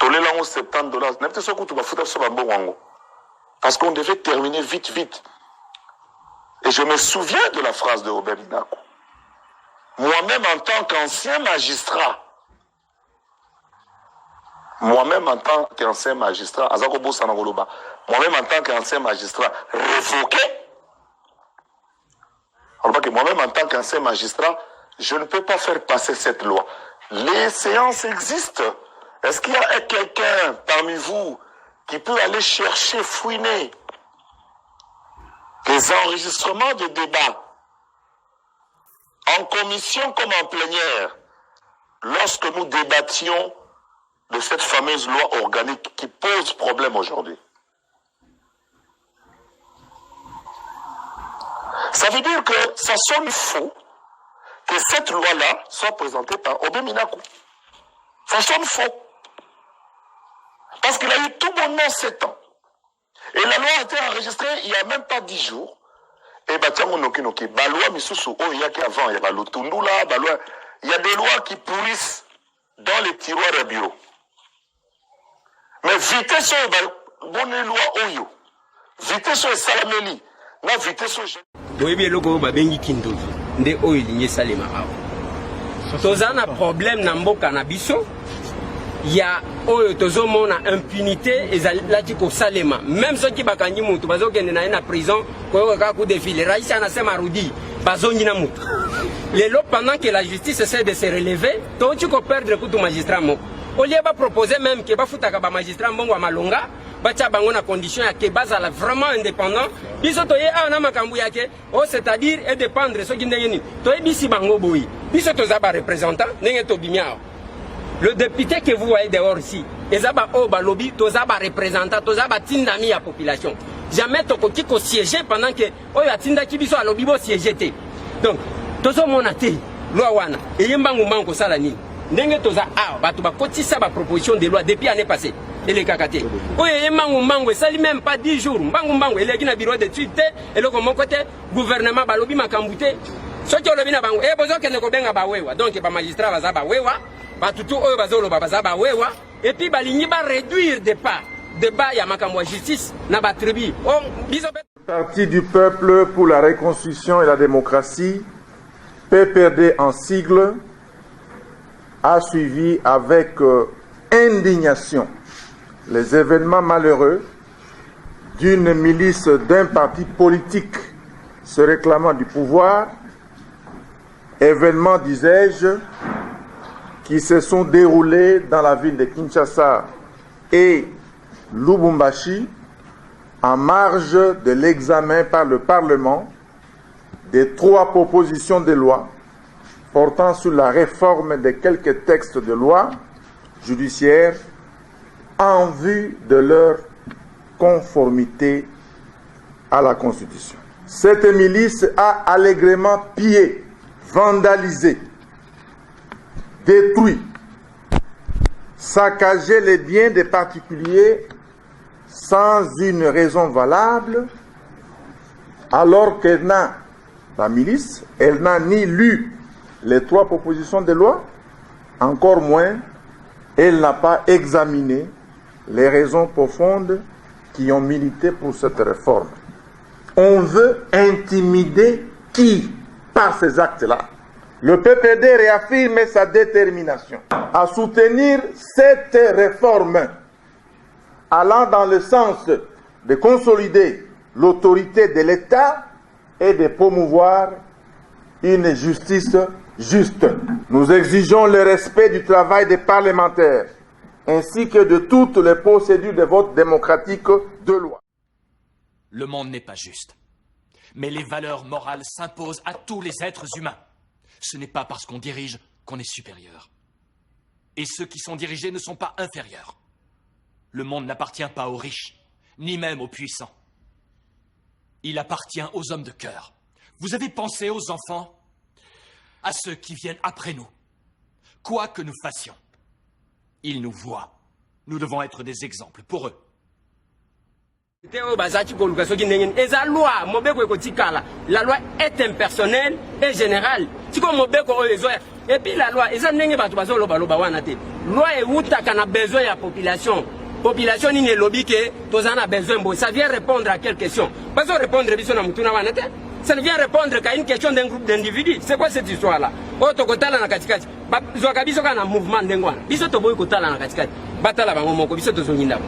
Tolélango $70. N'est-ce pas ce que tu vas foutre sur un bon wango? Parce qu'on devait terminer vite. Et je me souviens de la phrase de Robert Binako. Moi-même en tant qu'ancien magistrat, moi-même en tant qu'ancien magistrat révoqué, moi-même en tant qu'ancien magistrat, je ne peux pas faire passer cette loi. Les séances existent. Est-ce qu'il y a quelqu'un parmi vous qui peut aller chercher, fouiner les enregistrements de débats en commission comme en plénière, lorsque nous débattions de cette fameuse loi organique qui pose problème aujourd'hui? Ça veut dire que ça sonne faux que cette loi-là soit présentée par Robert Binako. Ça sonne faux. Parce qu'il a eu tout bonnement 7 ans. Et la loi a été enregistrée il n'y a même pas 10 jours. Et la loi misusu, il y a qu'avant, il y a il y a des lois qui pourrissent dans les tiroirs de bureau. Mais vitesse sur bonne loi oyo. Vitesse sur salameli. Na vitesse sur oui bien loko babengi kindoki. Nde oyo linye salema awa. Tozana problème na mboka na biso. Ya oyo tozomona impunité ezalaki ko salema. Même ceux qui bakangi mutu bazokende na prison ko ka ku défilé. Raïsa anasema rudi bazongi na mutu. Lelo pendant que la justice essaie de se relever, tu ko perdre kutu magistrat moko. Au lieu de proposer même que bafutaka ba magistrat mbongo malonga, bacha bango na condition ya que bazala vraiment indépendant, biso toye ana makambu yake, c'est-à-dire et dépendre so kindenge ni. Toye bisi bango boyi. Biso toza ba représentant, ndenge to bimiao. Le député que vous voyez dehors ici, ezaba oba lobby, toza ba représentant, toza ba tindami ya population. Jamais tokoti ko siéger pendant que oya tinda ki biso a lobby bo siéger. Donc, tozo monate loi wana, et yembangu mango sala nini. Ndenge toza batu bakotisa ba proposition de loi depuis l'année passée et les kakate. Oye mango sali même pas 10 jours. Mango eleki na bureau d'études et le comme côté gouvernement balobi makambute. Soki olobi na bango bozo kende ko benga ba wewa. Donc ba magistrat baza ba wewa, batutu oyo bazolo baza ba wewa et puis balingi ba réduire débat ya makambo justice na ba tribu. Parti du peuple pour la reconstruction et la démocratie, PPRD en sigle, a suivi avec indignation les événements malheureux d'une milice d'un parti politique se réclamant du pouvoir, événements, disais-je, qui se sont déroulés dans la ville de Kinshasa et Lubumbashi en marge de l'examen par le Parlement des 3 propositions de loi portant sur la réforme de quelques textes de loi judiciaire en vue de leur conformité à la Constitution. Cette milice a allègrement pillé, vandalisé, détruit, saccagé les biens des particuliers sans une raison valable, alors qu'elle n'a, la milice, elle n'a ni lu les 3 propositions de loi, encore moins, elle n'a pas examiné les raisons profondes qui ont milité pour cette réforme. On veut intimider qui par ces actes-là? Le PPD réaffirme sa détermination à soutenir cette réforme allant dans le sens de consolider l'autorité de l'État et de promouvoir une justice juste. Nous exigeons le respect du travail des parlementaires ainsi que de toutes les procédures de vote démocratique de loi. Le monde n'est pas juste, mais les valeurs morales s'imposent à tous les êtres humains. Ce n'est pas parce qu'on dirige qu'on est supérieur. Et ceux qui sont dirigés ne sont pas inférieurs. Le monde n'appartient pas aux riches, ni même aux puissants. Il appartient aux hommes de cœur. Vous avez pensé aux enfants, à ceux qui viennent après nous. Quoi que nous fassions, ils nous voient. Nous devons être des exemples pour eux. La loi est impersonnelle et générale. Et puis la loi, loi eutaka na besoin ya population. Population ni lobby que tous en a besoin. Ça vient répondre à quelle question? Pas répondre à mutuna wanete. Ça ne vient répondre qu'à une question d'un groupe d'individus. C'est quoi cette histoire-là? Otokotala na katikati. Zoka biso kana mouvement ndengwana. Biso toboy kotala na katikati. Batala bango moko biso tozonginda.